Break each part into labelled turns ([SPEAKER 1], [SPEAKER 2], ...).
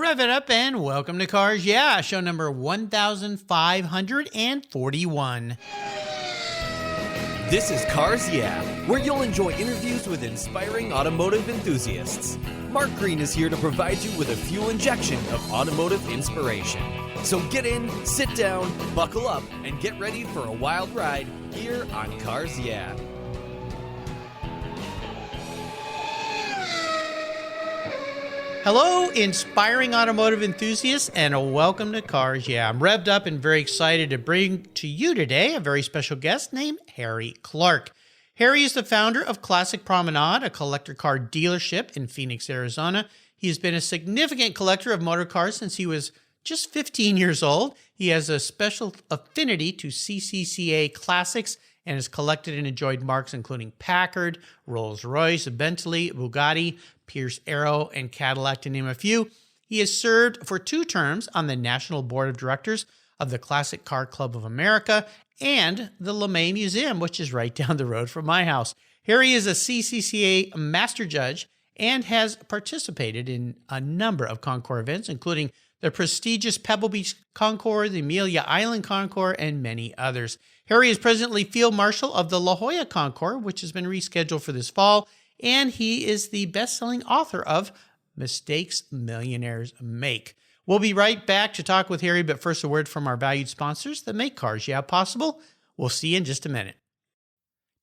[SPEAKER 1] Rev it up and welcome to Cars Yeah, show number 1541.
[SPEAKER 2] This is Cars Yeah, where you'll enjoy interviews with inspiring automotive enthusiasts. Mark Green is here to provide you with a fuel injection of automotive inspiration. So get in, sit down, buckle up, and get ready for a wild ride here on Cars Yeah.
[SPEAKER 1] Hello, inspiring automotive enthusiasts, and welcome to Cars Yeah. I'm revved up and very excited to bring to you today a very special guest named Harry Clark. Harry is the founder of Classic Promenade, a collector car dealership in Phoenix, Arizona. He has been a significant collector of motor cars since he was just 15 years old. He has a special affinity to CCCA Classics and has collected and enjoyed marques including Packard, Rolls-Royce, Bentley, Bugatti, Pierce, Arrow, and Cadillac, to name a few. He has served for 2 terms on the National Board of Directors of the Classic Car Club of America and the LeMay Museum, which is right down the road from my house. Harry is a CCCA Master Judge and has participated in a number of concours events, including the prestigious Pebble Beach Concours, the Amelia Island Concours, and many others. Harry is presently Field Marshal of the La Jolla Concours, which has been rescheduled for this fall, and he is the best-selling author of Mistakes Millionaires Make. We'll be right back to talk with Harry, but first a word from our valued sponsors that make Cars Yeah possible. We'll see you in just a minute.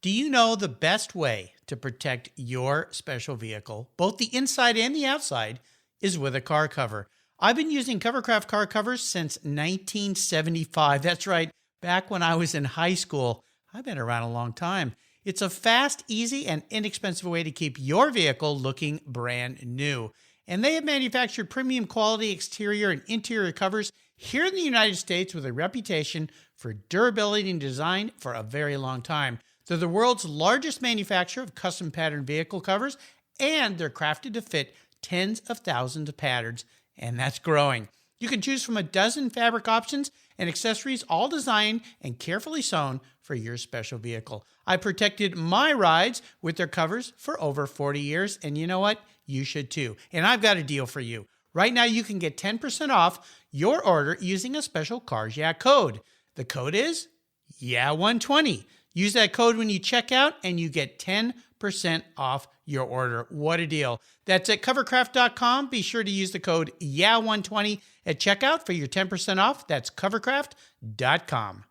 [SPEAKER 1] Do you know the best way to protect your special vehicle, both the inside and the outside, is with a car cover? I've been using Covercraft car covers since 1975. That's right, back when I was in high school. I've been around a long time. It's a fast, easy, and inexpensive way to keep your vehicle looking brand new. And they have manufactured premium quality exterior and interior covers here in the United States with a reputation for durability and design for a very long time. They're the world's largest manufacturer of custom pattern vehicle covers, and they're crafted to fit tens of thousands of patterns, and that's growing. You can choose from a dozen fabric options and accessories, all designed and carefully sewn for your special vehicle. I protected my rides with their covers for over 40 years, and you know what? You should too. And I've got a deal for you. Right now, you can get 10% off your order using a special Cars Yeah code. The code is YEAH120. Use that code when you check out, and you get 10% off your order. What a deal. That's at covercraft.com. Be sure to use the code YEAH120 at checkout for your 10% off. That's covercraft.com.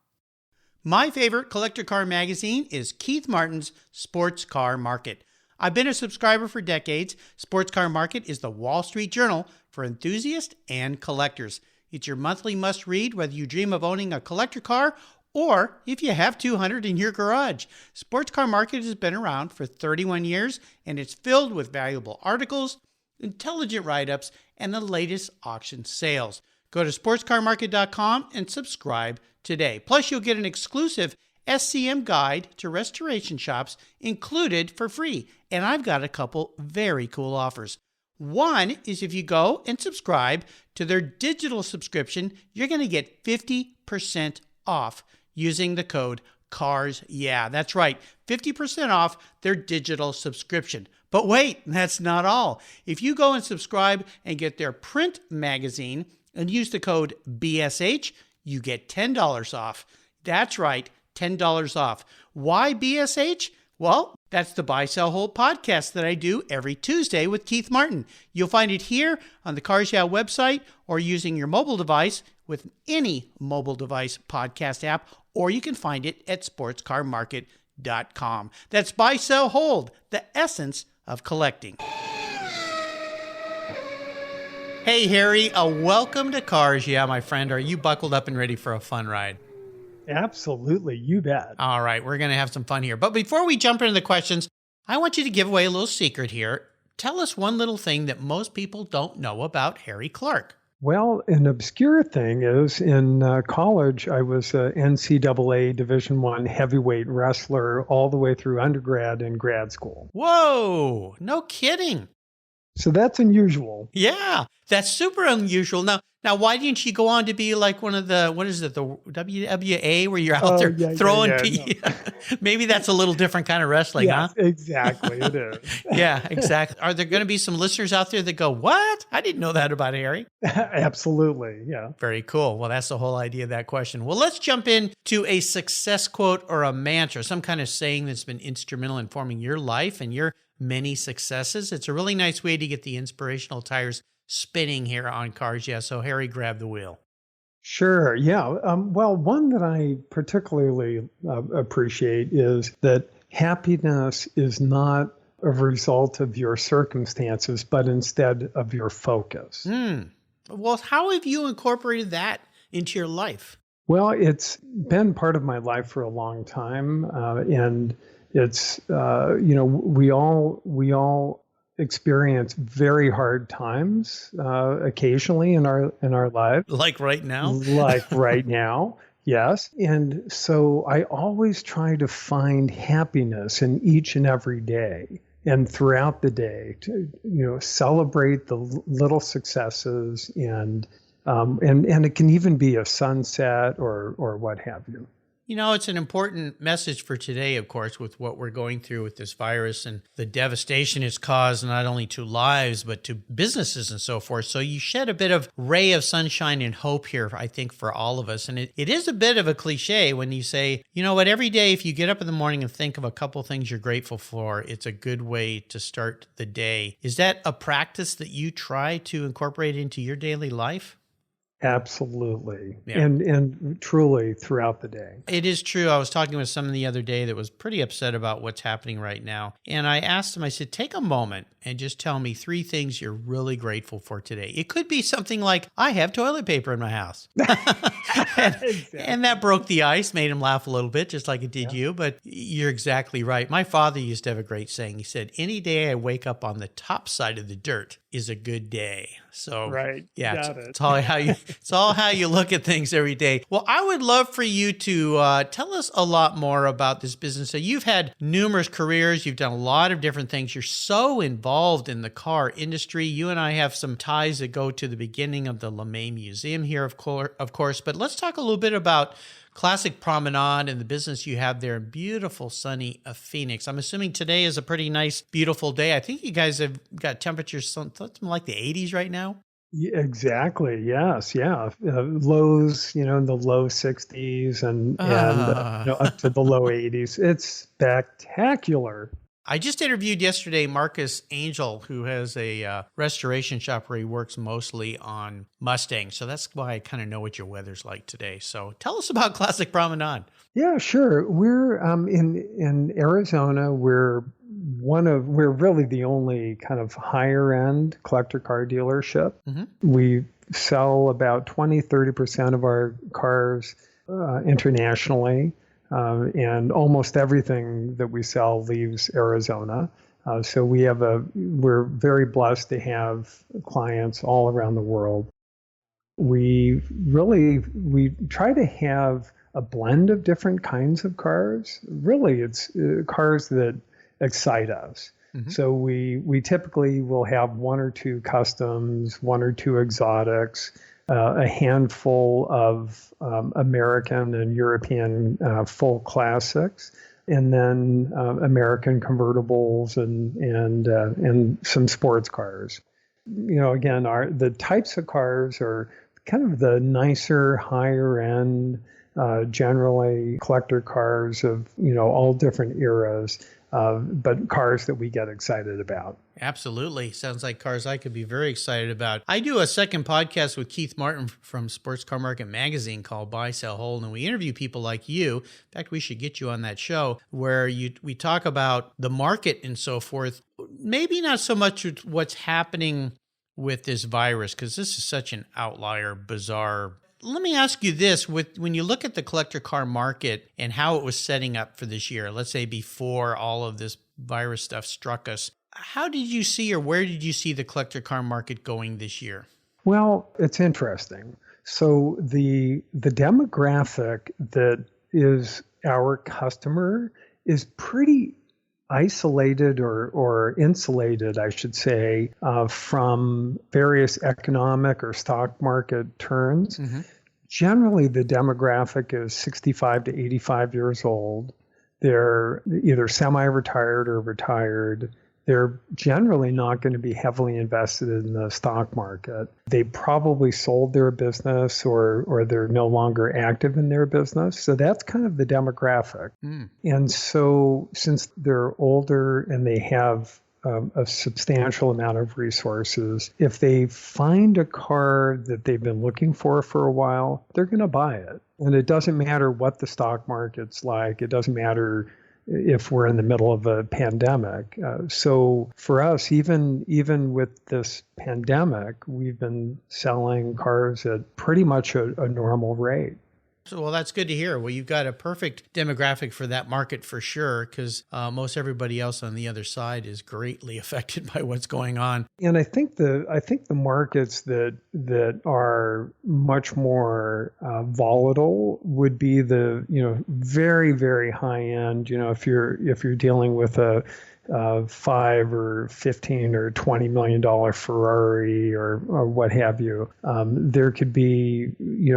[SPEAKER 1] My favorite collector car magazine is Keith Martin's Sports Car Market. I've been a subscriber for decades. Sports Car Market is the Wall Street Journal for enthusiasts and collectors. It's your monthly must-read whether you dream of owning a collector car or if you have 200 in your garage. Sports Car Market has been around for 31 years, and it's filled with valuable articles, intelligent write-ups, and the latest auction sales. Go to sportscarmarket.com and subscribe today. Plus, you'll get an exclusive SCM guide to restoration shops included for free. And I've got a couple very cool offers. One is if you go and subscribe to their digital subscription, you're going to get 50% off using the code Cars Yeah. That's right, 50% off their digital subscription. But wait, that's not all. If you go and subscribe and get their print magazine and use the code BSH, you get $10 off. That's right, $10 off. Why BSH? Well, that's the Buy, Sell, Hold podcast that I do every Tuesday with Keith Martin. You'll find it here on the Cars Yeah website or using your mobile device with any mobile device podcast app, or you can find it at sportscarmarket.com. That's Buy, Sell, Hold, the essence of collecting. Hey, Harry, welcome to Cars Yeah, my friend. Are you buckled up and ready for a fun ride?
[SPEAKER 3] Absolutely, you bet.
[SPEAKER 1] All right, we're going to have some fun here. But before we jump into the questions, I want you to give away a little secret here. Tell us one little thing that most people don't know about Harry Clark.
[SPEAKER 3] Well, an obscure thing is in college, I was a NCAA Division I heavyweight wrestler all the way through undergrad and grad school.
[SPEAKER 1] Whoa, no kidding.
[SPEAKER 3] So that's unusual.
[SPEAKER 1] Yeah, that's super unusual. Now Now, why didn't you go on to be like one of the, what is it, the WWA, where you're out there throwing people? Maybe that's a little different kind of wrestling, huh?
[SPEAKER 3] Exactly, it is.
[SPEAKER 1] Yeah, exactly. Are there going to be some listeners out there that go, what? I didn't know that about Harry.
[SPEAKER 3] Absolutely, yeah.
[SPEAKER 1] Very cool. Well, that's the whole idea of that question. Well, let's jump into a success quote or a mantra, some kind of saying that's been instrumental in forming your life and your many successes. It's a really nice way to get the inspirational tires spinning here on Cars Yeah. So Harry, grab the wheel.
[SPEAKER 3] Sure. Yeah. Well, one that I particularly appreciate is that happiness is not a result of your circumstances, but instead of your focus.
[SPEAKER 1] Well, how have you incorporated that into your life?
[SPEAKER 3] Well, it's been part of my life for a long time, and it's we all experience very hard times occasionally in our lives.
[SPEAKER 1] Like right now?
[SPEAKER 3] Like right now, yes. And so I always try to find happiness in each and every day and throughout the day to, celebrate the little successes and it can even be a sunset or what have you.
[SPEAKER 1] It's an important message for today, of course, with what we're going through with this virus and the devastation it's caused not only to lives, but to businesses and so forth. So you shed a bit of ray of sunshine and hope here, I think, for all of us. And it is a bit of a cliche when you say, you know what, every day, if you get up in the morning and think of a couple things you're grateful for, it's a good way to start the day. Is that a practice that you try to incorporate into your daily life?
[SPEAKER 3] Absolutely.
[SPEAKER 1] Yeah.
[SPEAKER 3] And truly throughout the day.
[SPEAKER 1] It is true. I was talking with someone the other day that was pretty upset about what's happening right now. And I asked him, I said, take a moment and just tell me 3 things you're really grateful for today. It could be something like, I have toilet paper in my house. And that broke the ice, made him laugh a little bit, just like it did you. But you're exactly right. My father used to have a great saying. He said, any day I wake up on the top side of the dirt is a good day. So, yeah, it's all how you look at things every day. Well, I would love for you to tell us a lot more about this business. So you've had numerous careers. You've done a lot of different things. You're so involved in the car industry. You and I have some ties that go to the beginning of the LeMay Museum here, of course. But let's talk a little bit about Classic Promenade and the business you have there in beautiful, sunny Phoenix. I'm assuming today is a pretty nice, beautiful day. I think you guys have got temperatures something like the 80s right now.
[SPEAKER 3] Yeah, exactly. Yes. Yeah. Lows, in the low 60s and up to the low 80s. It's spectacular.
[SPEAKER 1] I just interviewed yesterday Marcus Angel, who has a restoration shop where he works mostly on Mustangs. So that's why I kind of know what your weather's like today. So tell us about Classic Promenade.
[SPEAKER 3] Yeah, sure. We're in Arizona. We're really the only kind of higher end collector car dealership. Mm-hmm. We sell about 20-30% of our cars internationally. And almost everything that we sell leaves Arizona. So we're very blessed to have clients all around the world. We try to have a blend of different kinds of cars. Really, it's cars that excite us. Mm-hmm. So we typically will have 1 or 2 customs, 1 or 2 exotics, a handful of American and European full classics, and then American convertibles and some sports cars. Again, the types of cars are kind of the nicer, higher end, generally collector cars of all different eras. But cars that we get excited about.
[SPEAKER 1] Absolutely. Sounds like cars I could be very excited about. I do a second podcast with Keith Martin from Sports Car Market Magazine called Buy, Sell, Hold, and we interview people like you. In fact, we should get you on that show where we talk about the market and so forth. Maybe not so much what's happening with this virus, because this is such an outlier, bizarre. Let me ask you this. When you look at the collector car market and how it was setting up for this year, let's say before all of this virus stuff struck us, how did you see or where did you see the collector car market going this year?
[SPEAKER 3] Well, it's interesting. So the demographic that is our customer is pretty isolated or insulated, I should say, from various economic or stock market turns. Mm-hmm. Generally, the demographic is 65 to 85 years old. They're either semi-retired or retired. They're generally not going to be heavily invested in the stock market. They probably sold their business or they're no longer active in their business. So that's kind of the demographic. Mm. And so since they're older and they have a substantial amount of resources, if they find a car that they've been looking for a while, they're going to buy it. And it doesn't matter what the stock market's like. It doesn't matter if we're in the middle of a pandemic. So for us, even with this pandemic, we've been selling cars at pretty much a normal rate.
[SPEAKER 1] So, well, that's good to hear. Well, you've got a perfect demographic for that market for sure, because most everybody else on the other side is greatly affected by what's going on.
[SPEAKER 3] And I think the markets that are much more volatile would be the very, very high end. If you're dealing with a $5 or $15 or $20 million Ferrari or what have you. There could be,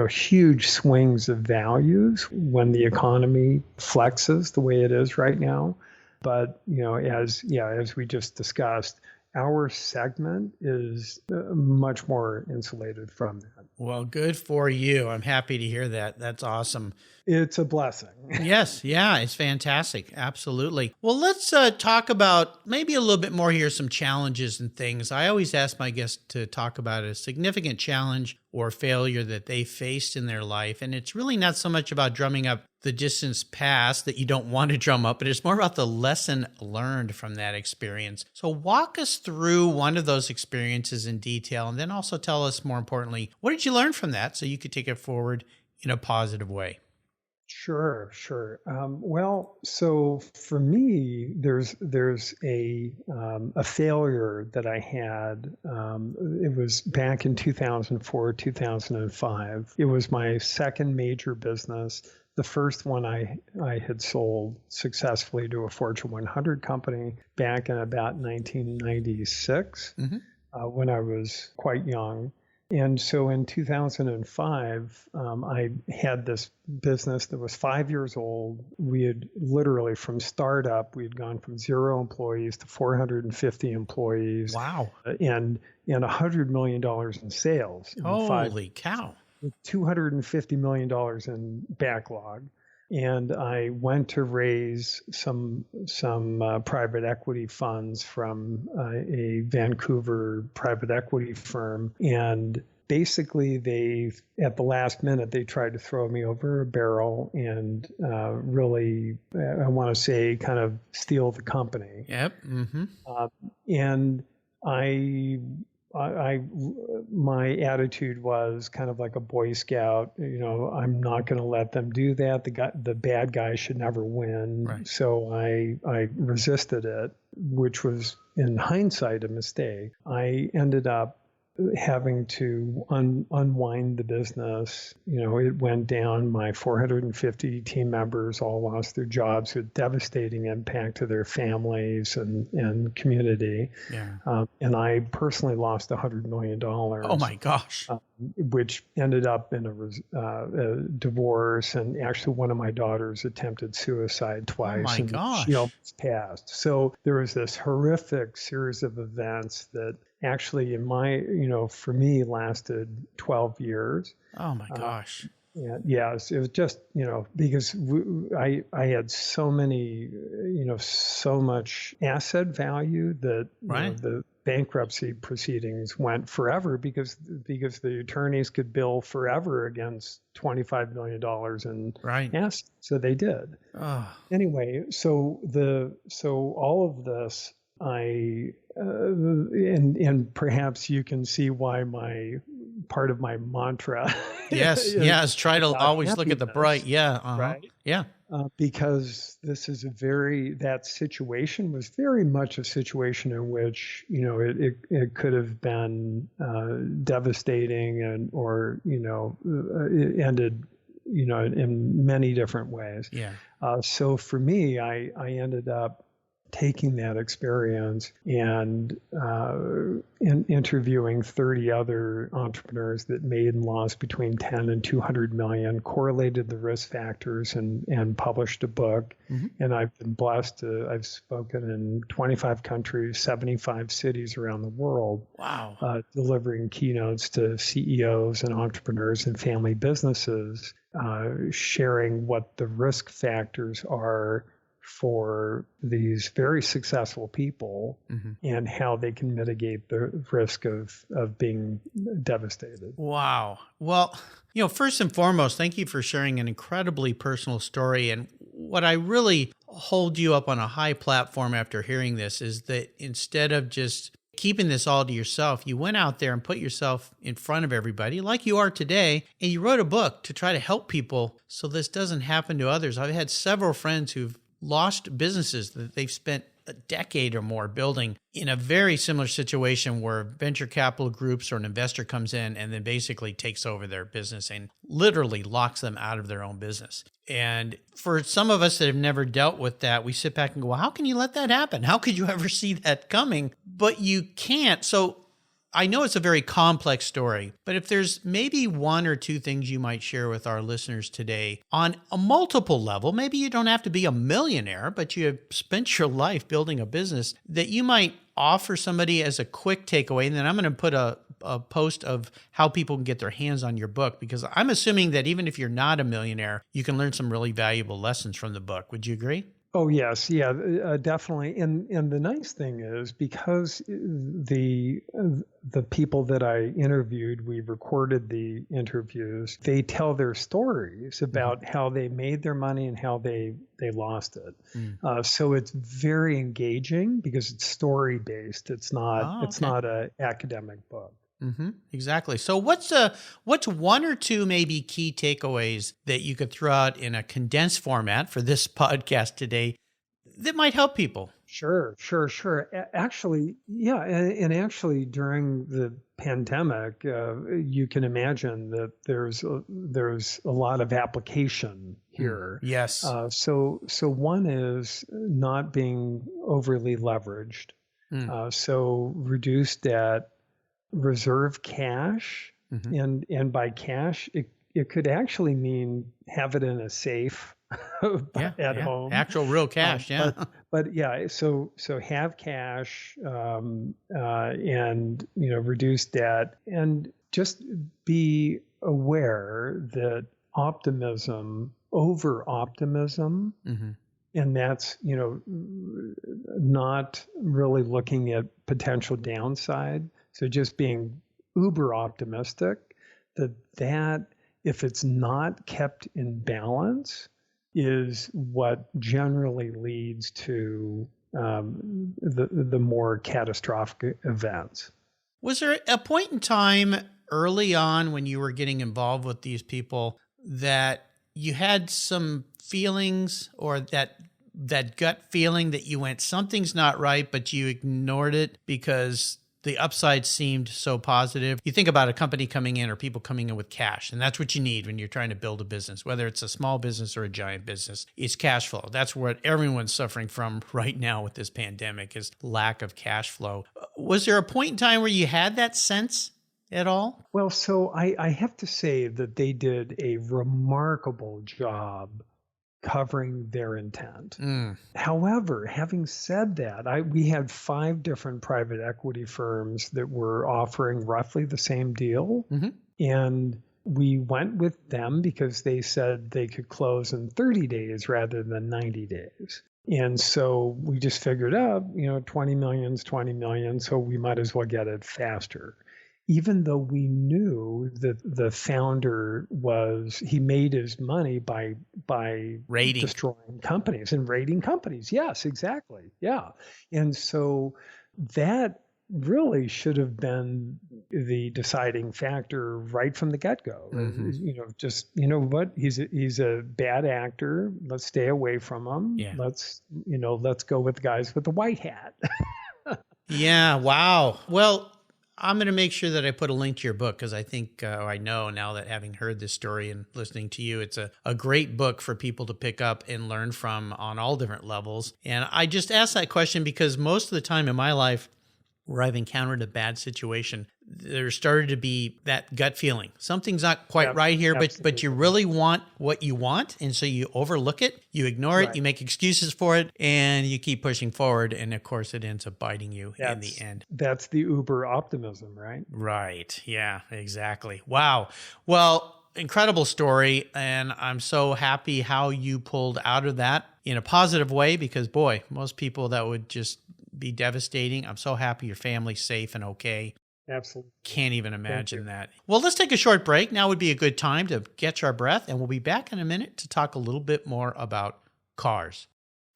[SPEAKER 3] huge swings of values when the economy flexes the way it is right now. But, as we just discussed, our segment is much more insulated from that.
[SPEAKER 1] Well, good for you. I'm happy to hear that. That's awesome.
[SPEAKER 3] It's a blessing.
[SPEAKER 1] Yes. Yeah, it's fantastic. Absolutely. Well, let's talk about maybe a little bit more here, some challenges and things. I always ask my guests to talk about a significant challenge or failure that they faced in their life. And it's really not so much about drumming up the distance past that you don't want to drum up, but it's more about the lesson learned from that experience. So walk us through one of those experiences in detail, and then also tell us, more importantly, what did you learn from that so you could take it forward in a positive way?
[SPEAKER 3] Sure. Well, so for me, there's a failure that I had. It was back in 2004, 2005. It was my second major business. The first one I had sold successfully to a Fortune 100 company back in about 1996, when I was quite young. And so in 2005, I had this business that was 5 years old. We had literally, from startup, we had gone from 0 employees to 450 employees.
[SPEAKER 1] Wow.
[SPEAKER 3] And $100 million in sales.
[SPEAKER 1] Holy cow.
[SPEAKER 3] With $250 million in backlog. And I went to raise some private equity funds from a Vancouver private equity firm. And basically at the last minute, they tried to throw me over a barrel and really, I want to say, kind of steal the company.
[SPEAKER 1] Yep. Mm-hmm.
[SPEAKER 3] And my attitude was kind of like a Boy Scout. I'm not going to let them do that. The bad guy should never win. Right. So I resisted it, which was in hindsight a mistake. I ended up having to unwind the business. It went down. My 450 team members all lost their jobs with devastating impact to their families and community. Yeah. And I personally lost $100 million.
[SPEAKER 1] Oh my gosh.
[SPEAKER 3] Which ended up in a divorce, and actually one of my daughters attempted suicide twice.
[SPEAKER 1] Oh my gosh.
[SPEAKER 3] She almost passed. So there was this horrific series of events that actually for me lasted 12 years.
[SPEAKER 1] Oh my gosh.
[SPEAKER 3] Yes, it was just, because I had so many, so much asset value that the bankruptcy proceedings went forever because the attorneys could bill forever against $25 million in assets. So they did. Oh. Anyway, so all of this, and perhaps you can see why part of my mantra.
[SPEAKER 1] Yes. Try to always look at the bright. Yeah. Uh-huh.
[SPEAKER 3] Right.
[SPEAKER 1] Yeah.
[SPEAKER 3] Because this is that situation was very much a situation in which, it could have been devastating or it ended, in many different ways.
[SPEAKER 1] Yeah.
[SPEAKER 3] So for me, I ended up taking that experience and interviewing 30 other entrepreneurs that made and lost between 10 and 200 million, correlated the risk factors, and published a book. And I've been blessed to, I've spoken in 25 countries, 75 cities around the world.
[SPEAKER 1] Wow.
[SPEAKER 3] Delivering keynotes to CEOs and entrepreneurs and family businesses, sharing what the risk factors are for these very successful people and how they can mitigate the risk of being devastated.
[SPEAKER 1] Wow. Well, first and foremost, thank you for sharing an incredibly personal story. And what I really hold you up on a high platform after hearing this is that instead of just keeping this all to yourself, you went out there and put yourself in front of everybody like you are today, and you wrote a book to try to help people so this doesn't happen to others. I've had several friends who've lost businesses that they've spent a decade or more building in a very similar situation where venture capital groups or an investor comes in and then basically takes over their business and literally locks them out of their own business. And for some of us that have never dealt with that, we sit back and go, well, how can you let that happen? How could you ever see that coming? But you can't. So I know it's a very complex story, but if there's maybe one or two things you might share with our listeners today on a multiple level, maybe you don't have to be a millionaire, but you have spent your life building a business that you might offer somebody as a quick takeaway. And then I'm going to put a post of how people can get their hands on your book, because I'm assuming that even if you're not a millionaire, you can learn some really valuable lessons from the book. Would you agree?
[SPEAKER 3] Oh, yes. Yeah, definitely. And the nice thing is, because the people that I interviewed, we recorded the interviews, they tell their stories about how they made their money and how they lost it. So it's very engaging because it's story based. It's not an academic book.
[SPEAKER 1] Exactly. So what's one or two maybe key takeaways that you could throw out in a condensed format for this podcast today that might help people?
[SPEAKER 3] Sure. Actually, yeah. And actually during the pandemic, you can imagine that there's a lot of application here.
[SPEAKER 1] Yes.
[SPEAKER 3] So one is not being overly leveraged. So reduce debt, reserve cash, and by cash, it could actually mean have it in a safe at home.
[SPEAKER 1] Actual real cash,
[SPEAKER 3] But yeah, so have cash, and reduce debt, and just be aware that over optimism, and that's not really looking at potential downside. So just being uber optimistic that if it's not kept in balance is what generally leads to the more catastrophic events.
[SPEAKER 1] Was there a point in time early on when you were getting involved with these people that you had some feelings, or that gut feeling that you went, something's not right, but you ignored it because the upside seemed so positive? You think about a company coming in or people coming in with cash, and that's what you need when you're trying to build a business, whether it's a small business or a giant business. It's cash flow. That's what everyone's suffering from right now with this pandemic, is lack of cash flow. Was there a point in time where you had that sense at all?
[SPEAKER 3] Well, so I have to say that they did a remarkable job covering their intent. However, having said that, we had 5 different private equity firms that were offering roughly the same deal. And we went with them because they said they could close in 30 days rather than 90 days. And so we just figured out, 20 million is 20 million, so we might as well get it faster. Even though we knew that the founder he made his money by
[SPEAKER 1] raiding,
[SPEAKER 3] destroying companies and raiding companies. Yes, exactly. Yeah. And so that really should have been the deciding factor right from the get-go. What, he's a bad actor. Let's stay away from him.
[SPEAKER 1] Yeah.
[SPEAKER 3] Let's go with the guys with the white hat.
[SPEAKER 1] Yeah. Wow. Well, I'm going to make sure that I put a link to your book because I think I know now that having heard this story and listening to you, it's a great book for people to pick up and learn from on all different levels. And I just asked that question because most of the time in my life where I've encountered a bad situation, there started to be that gut feeling. Something's not quite right here, but you really want what you want. And so you overlook it, you ignore it, you make excuses for it, and you keep pushing forward. And of course, it ends up biting you in the end.
[SPEAKER 3] That's the uber optimism, right?
[SPEAKER 1] Right. Yeah, exactly. Wow. Well, incredible story. And I'm so happy how you pulled out of that in a positive way because, boy, most people that would just be devastating. I'm so happy your family's safe and okay.
[SPEAKER 3] Absolutely.
[SPEAKER 1] Can't even imagine that. Well, let's take a short break. Now would be a good time to catch our breath, and we'll be back in a minute to talk a little bit more about cars.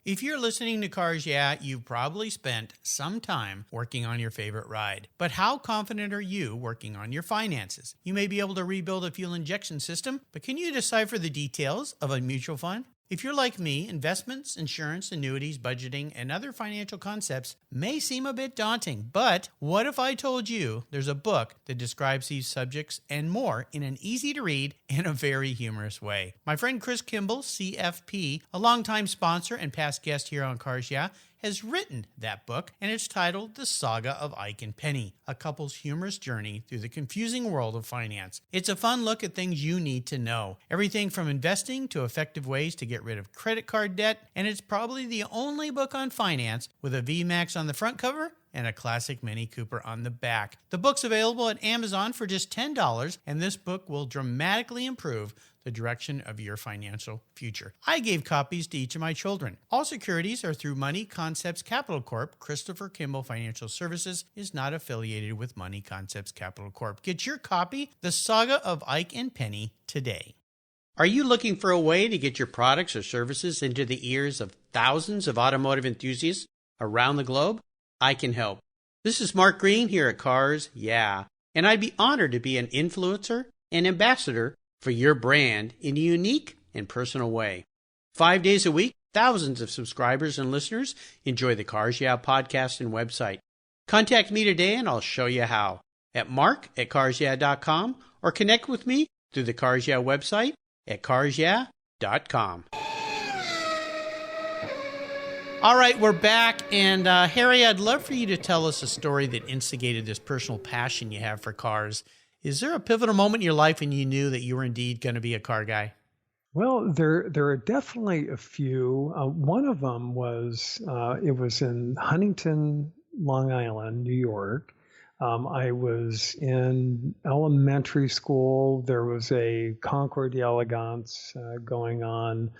[SPEAKER 1] If you're listening to Cars Yeah, you've probably spent some time working on your favorite ride. But how confident are you working on your finances? You may be able to rebuild a fuel injection system, but can you decipher the details of a mutual fund? If you're like me, investments, insurance, annuities, budgeting, and other financial concepts may seem a bit daunting, but what if I told you there's a book that describes these subjects and more in an easy-to-read and a very humorous way? My friend Chris Kimball, CFP, a longtime sponsor and past guest here on Cars Yeah, has written that book, and it's titled The Saga of Eicken Penny, a couple's humorous journey through the confusing world of finance. It's a fun look at things you need to know, everything from investing to effective ways to get rid of credit card debt, and it's probably the only book on finance with a VMAX on the front cover and a classic Mini Cooper on the back. The book's available at Amazon for just $10, and this book will dramatically improve the direction of your financial future. I gave copies to each of my children. All securities are through Money Concepts Capital Corp. Christopher Kimball Financial Services is not affiliated with Money Concepts Capital Corp. Get your copy, The Saga of Eicken Penny, today. Are you looking for a way to get your products or services into the ears of thousands of automotive enthusiasts around the globe? I can help. This is Mark Green here at Cars Yeah, and I'd be honored to be an influencer and ambassador for your brand in a unique and personal way. 5 days a week, thousands of subscribers and listeners enjoy the Cars Yeah podcast and website. Contact me today and I'll show you how at mark@carsyeah.com or connect with me through the Cars Yeah website at carsyeah.com. All right, we're back. And Harry, I'd love for you to tell us a story that instigated this personal passion you have for cars. Is there a pivotal moment in your life when you knew that you were indeed going to be a car guy?
[SPEAKER 3] Well, there are definitely a few. One of them was, it was in Huntington, Long Island, New York. I was in elementary school. There was a Concours d'Elegance going on.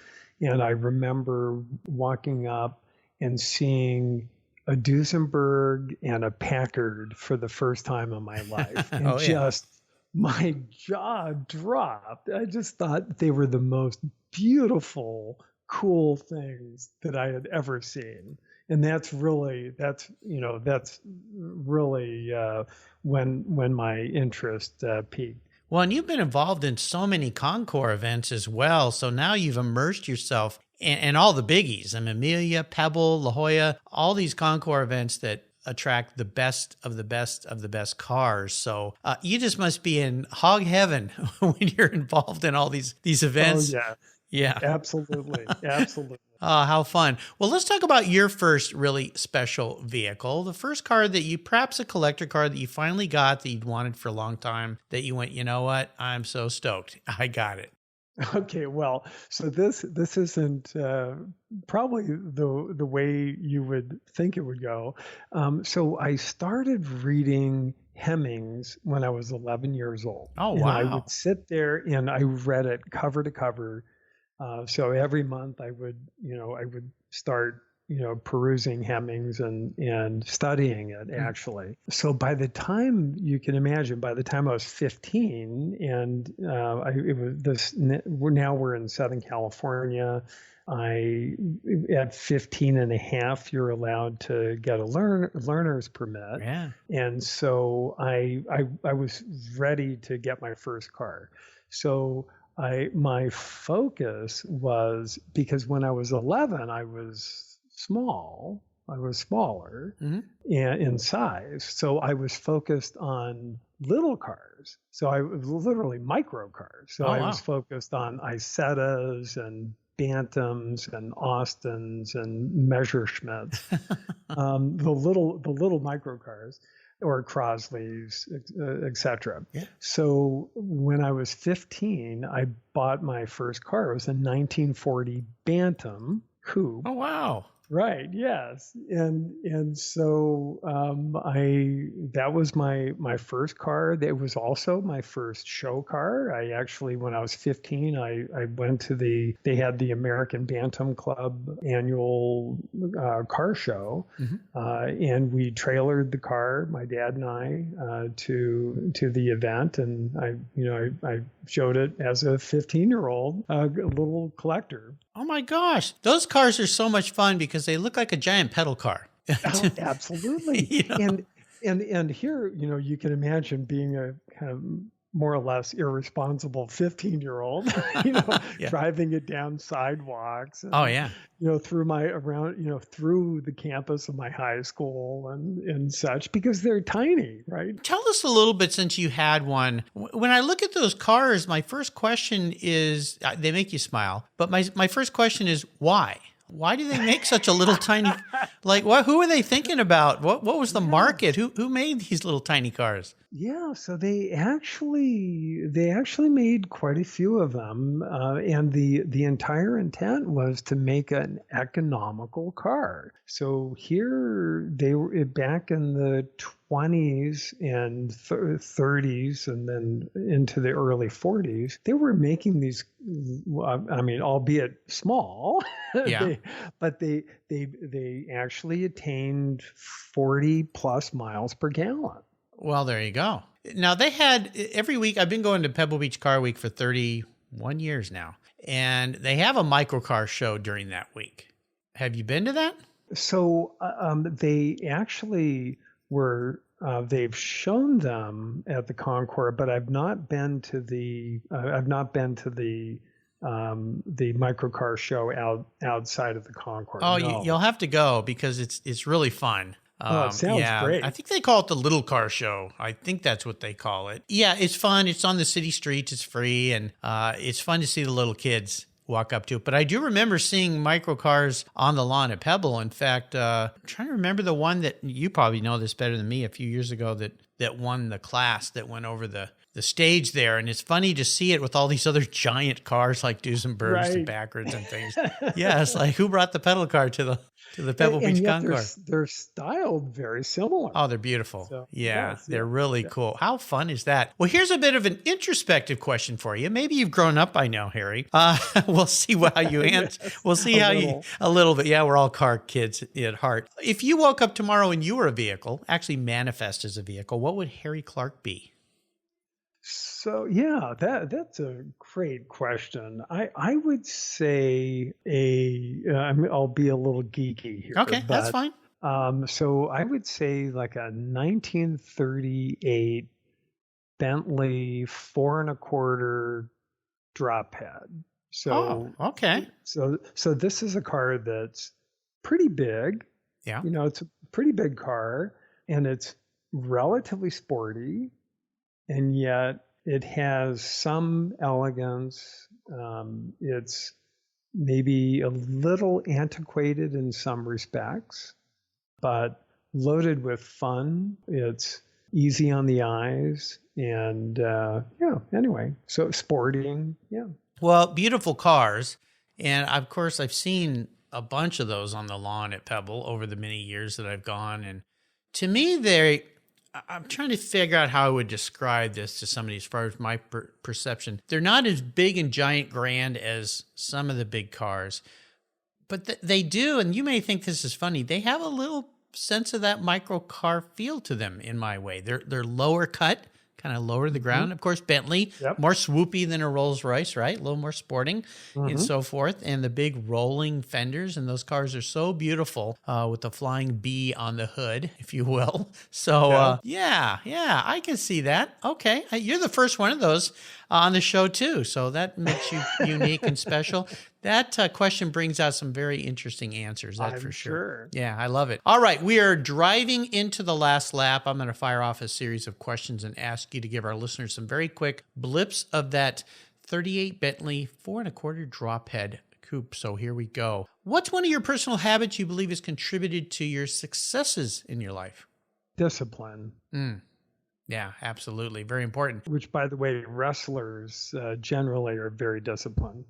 [SPEAKER 3] And I remember walking up and seeing a Duesenberg and a Packard for the first time in my life. And my jaw dropped. I just thought they were the most beautiful, cool things that I had ever seen. And that's really when my interest peaked.
[SPEAKER 1] Well, and you've been involved in so many Concours events as well. So now you've immersed yourself in all the biggies. Amelia, Pebble, La Jolla, all these Concours events that attract the best of the best of the best cars. So you just must be in hog heaven when you're involved in all these events.
[SPEAKER 3] Oh, yeah.
[SPEAKER 1] Yeah.
[SPEAKER 3] Absolutely. Absolutely.
[SPEAKER 1] Oh, how fun. Well, let's talk about your first really special vehicle. The first car that you, perhaps a collector car that you finally got that you'd wanted for a long time, that you went, you know what? I'm so stoked. I got it.
[SPEAKER 3] Okay, well, so this isn't probably the way you would think it would go. So I started reading Hemmings when I was 11 years old.
[SPEAKER 1] Oh, wow.
[SPEAKER 3] And I would sit there and I read it cover to cover. So every month I would start, perusing Hemmings and studying it actually. So by the time you can imagine, by the time I was 15 and we're in Southern California. At 15 and a half, you're allowed to get a learner's permit.
[SPEAKER 1] Yeah.
[SPEAKER 3] And so I was ready to get my first car. So my focus was, because when I was 11, I was small, I was smaller in size. So I was focused on little cars. So I was literally micro cars. So I was focused on Isettas and Bantams and Austins and Messerschmitts, the little micro cars, or Crosleys, etc. Yeah. So when I was 15, I bought my first car. It was a 1940 Bantam coupe.
[SPEAKER 1] Oh, wow.
[SPEAKER 3] Right. Yes. And so that was my first car. It was also my first show car. I actually, when I was 15, I went to they had the American Bantam Club annual car show, and we trailered the car, my dad and I, to the event, and I showed it as a 15-year-old, a little collector.
[SPEAKER 1] Oh my gosh, those cars are so much fun because they look like a giant pedal car.
[SPEAKER 3] Oh, absolutely. And here, you can imagine being a kind of more or less irresponsible 15-year-old, driving it down sidewalks. And, through the campus of my high school and such, because they're tiny, right?
[SPEAKER 1] Tell us a little bit, since you had one. When I look at those cars, my first question is, they make you smile, but my first question is, why? Why do they make such a little tiny, who are they thinking about? What was the market? Who made these little tiny cars?
[SPEAKER 3] Yeah, so they actually made quite a few of them, and the entire intent was to make an economical car. So here they were back in the 20s and 30s, and then into the early 40s. They were making these, albeit small, but they actually attained 40 plus miles per gallon.
[SPEAKER 1] Well, there you go. Now, they had every week, I've been going to Pebble Beach Car Week for 31 years now, and they have a microcar show during that week. Have you been to that?
[SPEAKER 3] So they actually were, they've shown them at the Concours, but I've not been to the microcar show outside of the Concours.
[SPEAKER 1] Oh,
[SPEAKER 3] no.
[SPEAKER 1] You'll have to go because it's really fun.
[SPEAKER 3] It sounds great.
[SPEAKER 1] I think they call it the Little Car Show. I think that's what they call it. Yeah, it's fun. It's on the city streets. It's free, and it's fun to see the little kids walk up to it. But I do remember seeing microcars on the lawn at Pebble. In fact, I'm trying to remember the one that you probably know this better than me, a few years ago that won the class that went over the stage there. And it's funny to see it with all these other giant cars like Duesenbergs and Packards and things. Yeah, it's like, who brought the pedal car to the Pebble Beach Concours?
[SPEAKER 3] They're styled very similar.
[SPEAKER 1] Oh, they're beautiful. So, they're really cool. How fun is that? Well, here's a bit of an introspective question for you. Maybe you've grown up by now, Harry. We'll see how you answer. We'll see a little bit. Yeah, we're all car kids at heart. If you woke up tomorrow and you were a vehicle, actually manifest as a vehicle, what would Harry Clark be?
[SPEAKER 3] So that's a great question. I would say I'll be a little geeky here.
[SPEAKER 1] Okay, that's fine.
[SPEAKER 3] So I would say like a 1938 Bentley 4 1/4 drop head. So
[SPEAKER 1] okay.
[SPEAKER 3] So this is a car that's pretty big.
[SPEAKER 1] Yeah.
[SPEAKER 3] It's a pretty big car, and it's relatively sporty, and yet it has some elegance. It's maybe a little antiquated in some respects, but loaded with fun. It's easy on the eyes, and anyway, so sporting, yeah.
[SPEAKER 1] Well, beautiful cars, and of course I've seen a bunch of those on the lawn at Pebble over the many years that I've gone, and to me I'm trying to figure out how I would describe this to somebody as far as my perception. They're not as big and giant grand as some of the big cars, but they do, and you may think this is funny, they have a little sense of that micro car feel to them in my way. They're lower cut, kind of lower to the ground. Of course, Bentley, more swoopy than a Rolls-Royce, right? A little more sporting and so forth. And the big rolling fenders, and those cars are so beautiful with the flying bee on the hood, if you will. So, I can see that. Okay, you're the first one of those. on the show too. So that makes you unique and special. That question brings out some very interesting answers, that's for sure. Yeah, I love it. All right, we are driving into the last lap. I'm going to fire off a series of questions and ask you to give our listeners some very quick blips of that 38 Bentley 4.25 drop head coupe. So here we go. What's one of your personal habits you believe has contributed to your successes in your life?
[SPEAKER 3] Discipline.
[SPEAKER 1] Yeah, absolutely. Very important.
[SPEAKER 3] Which, by the way, wrestlers generally are very disciplined.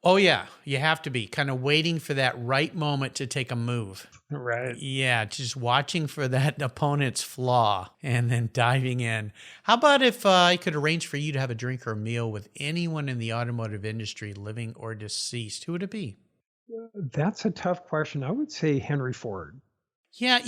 [SPEAKER 1] Oh, yeah. You have to be kind of waiting for that right moment to take a move.
[SPEAKER 3] Right.
[SPEAKER 1] Yeah, just watching for that opponent's flaw and then diving in. How about if I could arrange for you to have a drink or a meal with anyone in the automotive industry, living or deceased? Who would it be?
[SPEAKER 3] That's a tough question. I would say Henry Ford.
[SPEAKER 1] Yeah,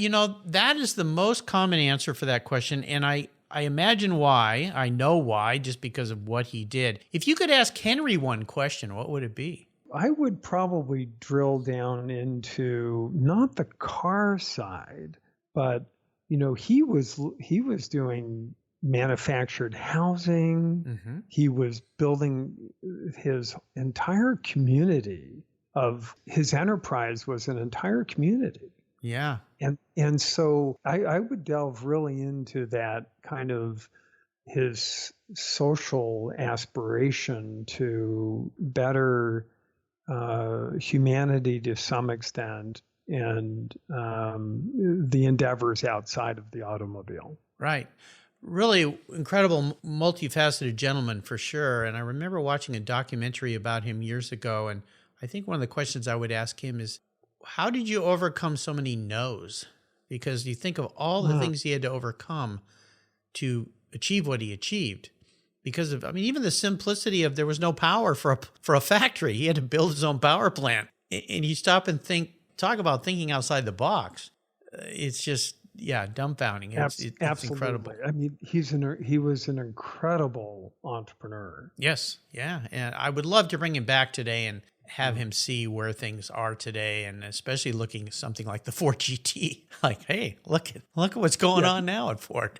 [SPEAKER 1] that is the most common answer for that question. And I imagine why. I know why, just because of what he did. If you could ask Henry one question, what would it be?
[SPEAKER 3] I would probably drill down into not the car side, but he was doing manufactured housing. Mm-hmm. He was building his entire community of his enterprise was an entire community.
[SPEAKER 1] Yeah.
[SPEAKER 3] And so I would delve really into that kind of his social aspiration to better humanity to some extent and the endeavors outside of the automobile.
[SPEAKER 1] Right. Really incredible, multifaceted gentleman for sure. And I remember watching a documentary about him years ago. And I think one of the questions I would ask him is, how did you overcome so many no's? Because you think of all the things he had to overcome to achieve what he achieved. Because of, even the simplicity of there was no power for a factory. He had to build his own power plant. And you stop and talk about thinking outside the box. It's just, dumbfounding. It's incredible.
[SPEAKER 3] He was an incredible entrepreneur.
[SPEAKER 1] Yes. Yeah. And I would love to bring him back today and have him see where things are today, and especially looking at something like the Ford GT. Like, hey, look at what's going on now at Ford.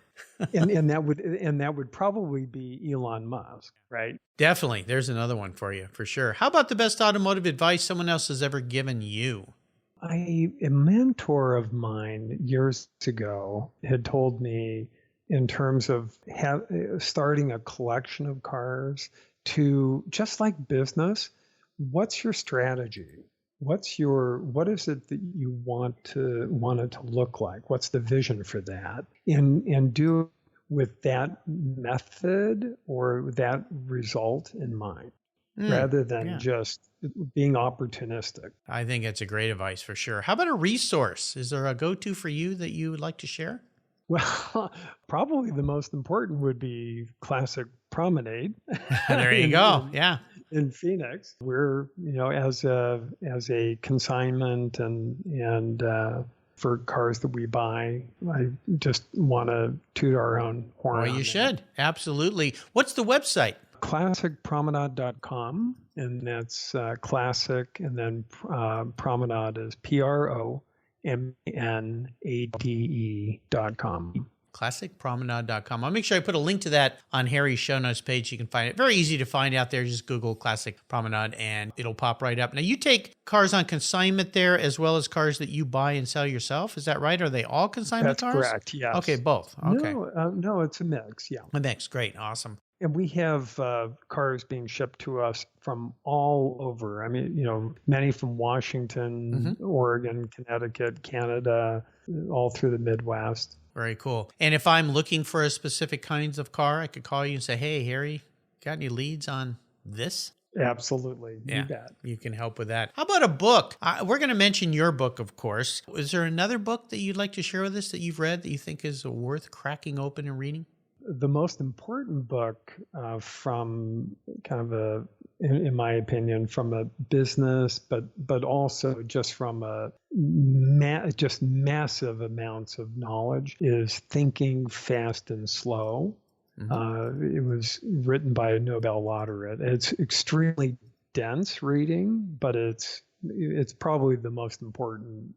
[SPEAKER 3] and that would probably be Elon Musk, right?
[SPEAKER 1] Definitely. There's another one for you, for sure. How about the best automotive advice someone else has ever given you?
[SPEAKER 3] A mentor of mine years ago had told me, in terms of starting a collection of cars, to just like business, what's your strategy? What is it that you want it to look like? What's the vision for that? And do it with that method or that result in mind, rather than just being opportunistic.
[SPEAKER 1] I think that's a great advice for sure. How about a resource? Is there a go-to for you that you would like to share?
[SPEAKER 3] Well, probably the most important would be Classic Promenade.
[SPEAKER 1] There you go. Yeah.
[SPEAKER 3] In Phoenix, we're as a consignment and for cars that we buy, I just want to toot our own horn.
[SPEAKER 1] Well, you should. Absolutely. What's the website?
[SPEAKER 3] ClassicPromenade.com, and that's classic, and then promenade is PROMENADE.com.
[SPEAKER 1] ClassicPromenade.com. I'll make sure I put a link to that on Harry's show notes page. You can find it. Very easy to find out there. Just Google Classic Promenade and it'll pop right up. Now, you take cars on consignment there as well as cars that you buy and sell yourself. Is that right? Are they all consignment cars?
[SPEAKER 3] That's correct, yes.
[SPEAKER 1] Okay, both. Okay.
[SPEAKER 3] No, it's a mix, yeah.
[SPEAKER 1] A mix. Great. Awesome.
[SPEAKER 3] And we have cars being shipped to us from all over. Many from Washington, Oregon, Connecticut, Canada, all through the Midwest.
[SPEAKER 1] Very cool. And if I'm looking for a specific kinds of car, I could call you and say, hey, Harry, got any leads on this?
[SPEAKER 3] Absolutely. You bet.
[SPEAKER 1] You can help with that. How about a book? We're going to mention your book, of course. Is there another book that you'd like to share with us that you've read that you think is worth cracking open and reading?
[SPEAKER 3] The most important book from kind of in my opinion, from a business, but also just from just massive amounts of knowledge, is Thinking Fast and Slow. It was written by a Nobel laureate. It's extremely dense reading, but it's probably the most important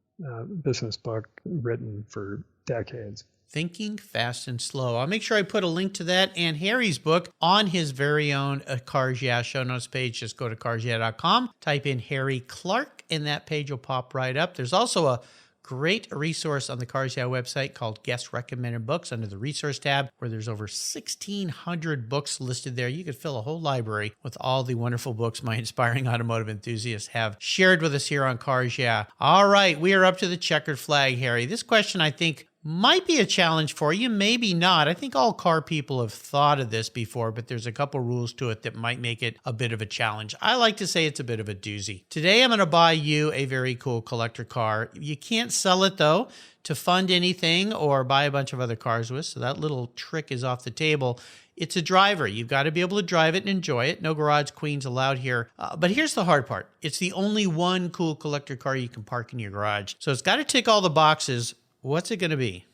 [SPEAKER 3] business book written for decades.
[SPEAKER 1] Thinking Fast and Slow. I'll make sure I put a link to that and Harry's book on his very own Cars Yeah show notes page. Just go to carsyeah.com, type in Harry Clark, and that page will pop right up. There's also a great resource on the Cars Yeah website called Guest Recommended Books under the Resource tab, where there's over 1,600 books listed there. You could fill a whole library with all the wonderful books my inspiring automotive enthusiasts have shared with us here on Cars Yeah. All right, we are up to the checkered flag, Harry. This question, I think, might be a challenge for you, maybe not. I think all car people have thought of this before, but there's a couple rules to it that might make it a bit of a challenge. I like to say it's a bit of a doozy. Today, I'm going to buy you a very cool collector car. You can't sell it, though, to fund anything or buy a bunch of other cars with, so that little trick is off the table. It's a driver. You've got to be able to drive it and enjoy it. No garage queens allowed here. But here's the hard part. It's the only one cool collector car you can park in your garage. So it's got to tick all the boxes. What's it going to be?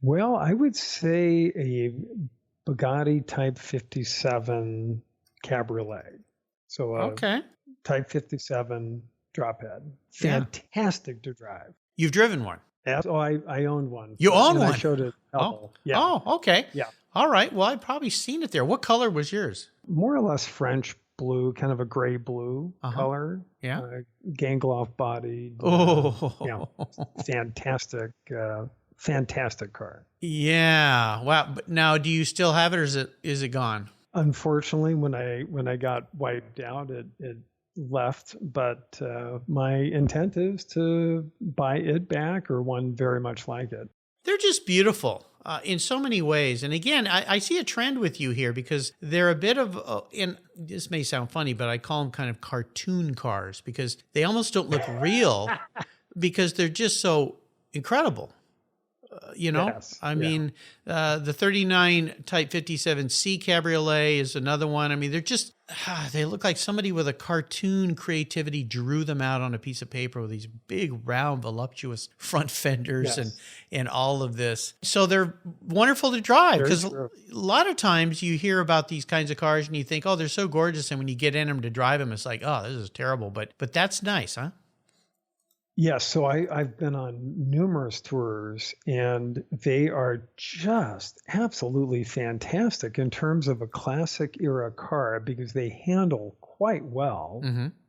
[SPEAKER 3] Well, I would say a Bugatti Type 57 Cabriolet. So a Type 57 drop head. Fantastic to drive.
[SPEAKER 1] You've driven one?
[SPEAKER 3] Oh, I owned one.
[SPEAKER 1] You own one?
[SPEAKER 3] I showed it.
[SPEAKER 1] Oh,
[SPEAKER 3] yeah.
[SPEAKER 1] Oh, okay.
[SPEAKER 3] Yeah.
[SPEAKER 1] All right. Well, I've probably seen it there. What color was yours?
[SPEAKER 3] More or less French blue, kind of a gray blue color.
[SPEAKER 1] Yeah.
[SPEAKER 3] Gangloff body. Fantastic car.
[SPEAKER 1] Yeah. Wow. But now, do you still have it, or is it gone?
[SPEAKER 3] Unfortunately, when I got wiped out, it left. But my intent is to buy it back or one very much like it.
[SPEAKER 1] They're just beautiful in so many ways. And again, I see a trend with you here because they're a bit of, and this may sound funny, but I call them kind of cartoon cars because they almost don't look real because they're just so incredible.
[SPEAKER 3] Yes.
[SPEAKER 1] I mean, the 39 Type 57C Cabriolet is another one. I mean, they're just, they look like somebody with a cartoon creativity drew them out on a piece of paper with these big, round, voluptuous front fenders and all of this. So they're wonderful to drive because a lot of times you hear about these kinds of cars and you think, oh, they're so gorgeous. And when you get in them to drive them, it's like, oh, this is terrible. But that's nice, huh?
[SPEAKER 3] Yes, so I've been on numerous tours, and they are just absolutely fantastic in terms of a classic era car because they handle quite well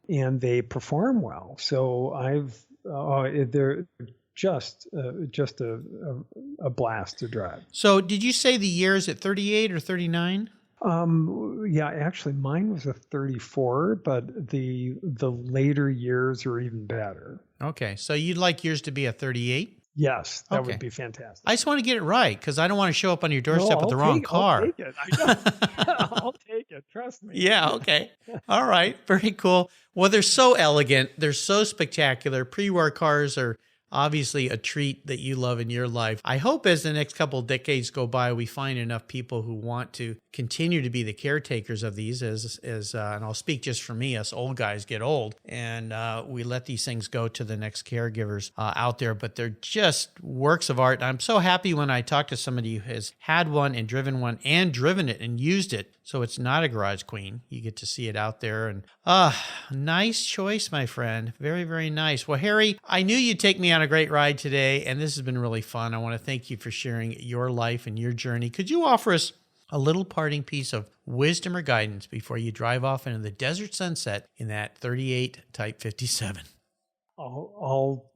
[SPEAKER 3] and they perform well. So they're just a blast to drive.
[SPEAKER 1] So did you say the year is at 38 or 39?
[SPEAKER 3] Yeah, actually mine was a 34, but the later years are even better.
[SPEAKER 1] Okay, so you'd like yours to be a 38?
[SPEAKER 3] Yes, that would be fantastic.
[SPEAKER 1] I just want to get it right because I don't want to show up on your doorstep with the wrong car.
[SPEAKER 3] I'll take it. I'll take it. Trust me.
[SPEAKER 1] Yeah, okay. All right, very cool. Well, they're so elegant. They're so spectacular. Pre-war cars are obviously a treat that you love in your life. I hope as the next couple of decades go by, we find enough people who want to continue to be the caretakers of these as and I'll speak just for me, us old guys get old, and we let these things go to the next caregivers out there, but they're just works of art. And I'm so happy when I talk to somebody who has had one and driven it and used it. So it's not a garage queen. You get to see it out there. And nice choice, my friend. Very, very nice. Well, Harry, I knew you'd take me on a great ride today, and this has been really fun. I want to thank you for sharing your life and your journey. Could you offer us a little parting piece of wisdom or guidance before you drive off into the desert sunset in that 38 Type 57?
[SPEAKER 3] I'll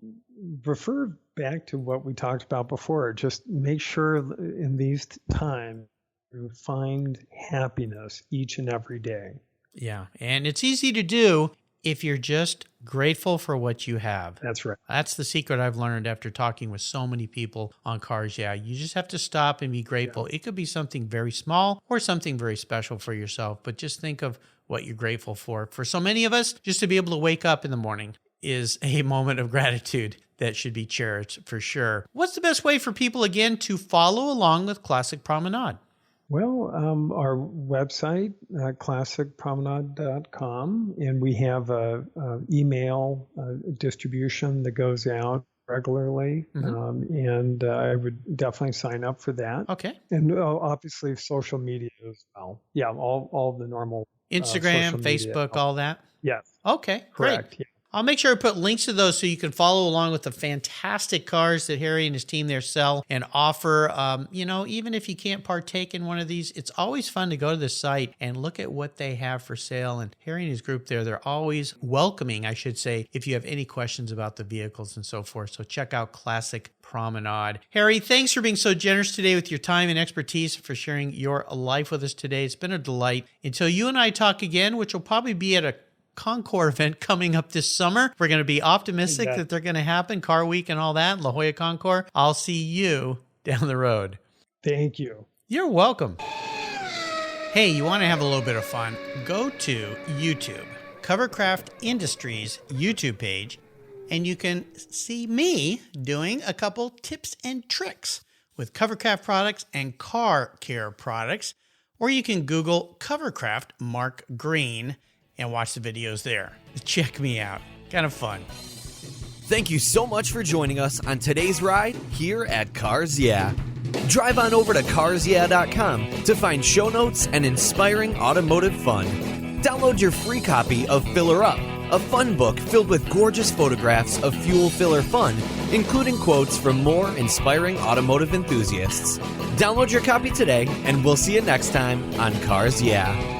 [SPEAKER 3] refer back to what we talked about before. Just make sure in these times you find happiness each and every day.
[SPEAKER 1] Yeah, and it's easy to do if you're just grateful for what you have.
[SPEAKER 3] That's right.
[SPEAKER 1] That's the secret I've learned after talking with so many people on Cars Yeah. You just have to stop and be grateful. Yeah. It could be something very small or something very special for yourself, but just think of what you're grateful for. For so many of us, just to be able to wake up in the morning is a moment of gratitude that should be cherished for sure. What's the best way for people, again, to follow along with Classic Promenade?
[SPEAKER 3] Well, our website, classicpromenade.com, and we have a email distribution that goes out regularly, and I would definitely sign up for that.
[SPEAKER 1] Okay.
[SPEAKER 3] And obviously social media as well. Yeah, all the normal
[SPEAKER 1] Instagram, Facebook, all that?
[SPEAKER 3] Yes.
[SPEAKER 1] Okay,
[SPEAKER 3] correct.
[SPEAKER 1] great. I'll make sure I put links to those so you can follow along with the fantastic cars that Harry and his team there sell and offer. Even if you can't partake in one of these, it's always fun to go to the site and look at what they have for sale. And Harry and his group there, they're always welcoming, I should say, if you have any questions about the vehicles and so forth. So check out Classic Promenade. Harry, thanks for being so generous today with your time and expertise, for sharing your life with us today. It's been a delight. Until you and I talk again, which will probably be at a Concours event coming up this summer. We're going to be optimistic that they're going to happen, Car Week and all that, La Jolla Concours. I'll see you down the road.
[SPEAKER 3] Thank you.
[SPEAKER 1] You're welcome. Hey, you want to have a little bit of fun? Go to YouTube, Covercraft Industries YouTube page, and you can see me doing a couple tips and tricks with Covercraft products and car care products, or you can Google Covercraft Mark Green and watch the videos there. Check me out. Kind of fun.
[SPEAKER 2] Thank you so much for joining us on today's ride here at Cars Yeah. Drive on over to carsyeah.com to find show notes and inspiring automotive fun. Download your free copy of Filler Up, a fun book filled with gorgeous photographs of fuel filler fun, including quotes from more inspiring automotive enthusiasts. Download your copy today, and we'll see you next time on Cars Yeah.